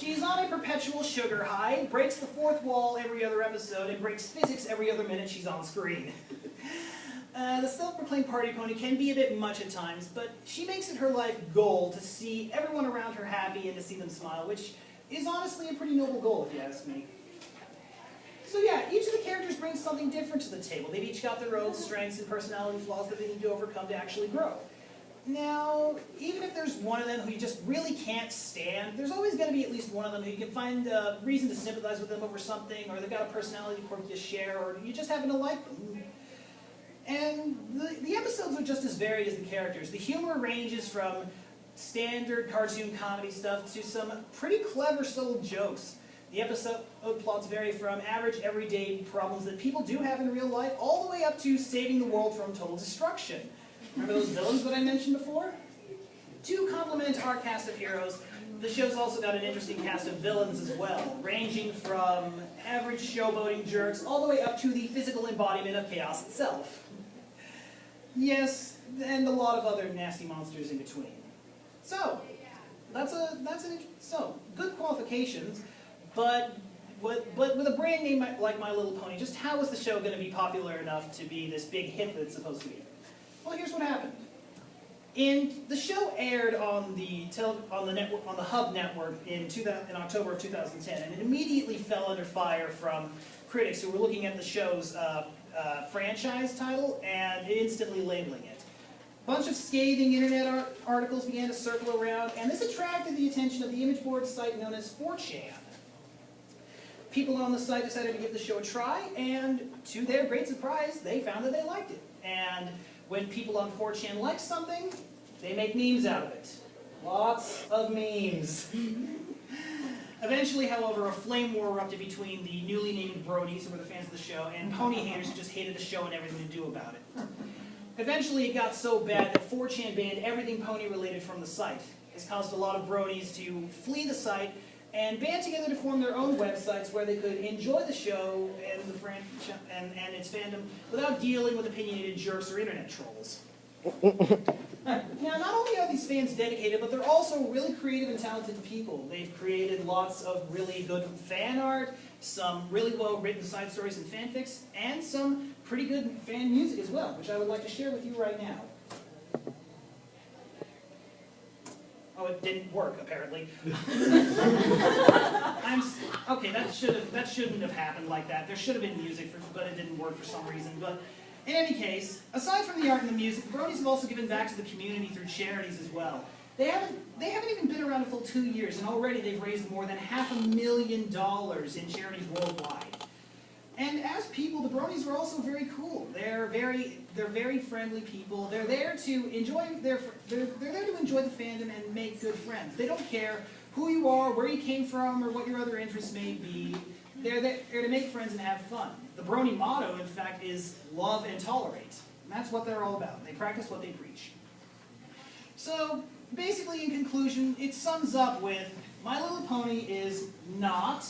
She's on a perpetual sugar high, breaks the fourth wall every other episode, and breaks physics every other minute she's on screen. The self-proclaimed party pony can be a bit much at times, but she makes it her life goal to see everyone around her happy and to see them smile, which is honestly a pretty noble goal, if you ask me. So yeah, each of the characters brings something different to the table. They've each got their own strengths and personality flaws that they need to overcome to actually grow. Now, even if there's one of them who you just really can't stand, there's always going to be at least one of them who you can find a reason to sympathize with them over something, or they've got a personality quirk you share, or you just happen to like them. And the episodes are just as varied as the characters. The humor ranges from standard cartoon comedy stuff to some pretty clever subtle jokes. The episode plots vary from average everyday problems that people do have in real life, all the way up to saving the world from total destruction. Remember those villains that I mentioned before? To complement our cast of heroes, the show's also got an interesting cast of villains as well, ranging from average showboating jerks all the way up to the physical embodiment of chaos itself. Yes, and a lot of other nasty monsters in between. So, good qualifications, but with a brand name like My Little Pony, just how is the show going to be popular enough to be this big hit that it's supposed to be? Well, here's what happened. The show aired on the Hub network in October of 2010, and it immediately fell under fire from critics who were looking at the show's franchise title and instantly labeling it. A bunch of scathing internet articles began to circle around, and this attracted the attention of the image board site known as 4chan. People on the site decided to give the show a try, and to their great surprise, they found that they liked it. And when people on 4chan like something, they make memes out of it. Lots of memes. Eventually, however, a flame war erupted between the newly named Bronies, who were the fans of the show, and pony haters who just hated the show and everything to do about it. Eventually, it got so bad that 4chan banned everything pony-related from the site. This caused a lot of Bronies to flee the site and band together to form their own websites where they could enjoy the show and its fandom without dealing with opinionated jerks or internet trolls. Now, not only are these fans dedicated, but they're also really creative and talented people. They've created lots of really good fan art, some really well-written side stories and fanfics, and some pretty good fan music as well, which I would like to share with you right now. Oh, it didn't work, apparently. Okay, that shouldn't have happened like that. There should have been music, but it didn't work for some reason. But in any case, aside from the art and the music, the Bronies have also given back to the community through charities as well. They haven't even been around a full 2 years, and already they've raised more than $500,000 in charities worldwide. And as people, the Bronies are also very cool. They're very friendly people. They're there to enjoy the fandom and make good friends. They don't care who you are, where you came from, or what your other interests may be. They're there to make friends and have fun. The Brony motto, in fact, is love and tolerate. And that's what they're all about. They practice what they preach. So, basically, in conclusion, it sums up with My Little Pony is not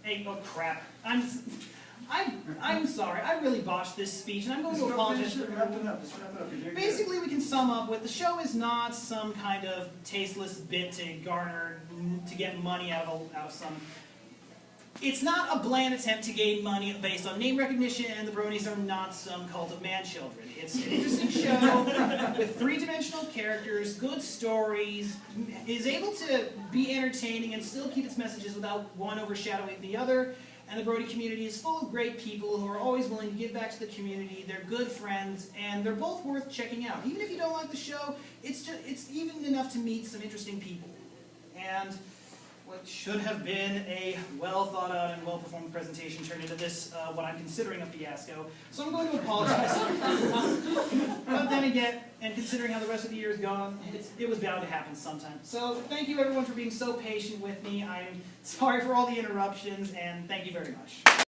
a... Oh, crap. I'm sorry, I really botched this speech, and I'm going to apologize for it. Basically, we can sum up with the show is not some kind of tasteless bit to get money out of some. It's not a bland attempt to gain money based on name recognition, and the Bronies are not some cult of man-children. It's an interesting show with three-dimensional characters, good stories, is able to be entertaining and still keep its messages without one overshadowing the other. And the Brony community is full of great people who are always willing to give back to the community. They're good friends, and they're both worth checking out. Even if you don't like the show, it's even enough to meet some interesting people. And what should have been a well-thought-out and well-performed presentation turned into this, what I'm considering a fiasco. So I'm going to apologize. But then again, and considering how the rest of the year has gone, it was bound to happen sometime. So thank you everyone for being so patient with me. I'm sorry for all the interruptions, and thank you very much.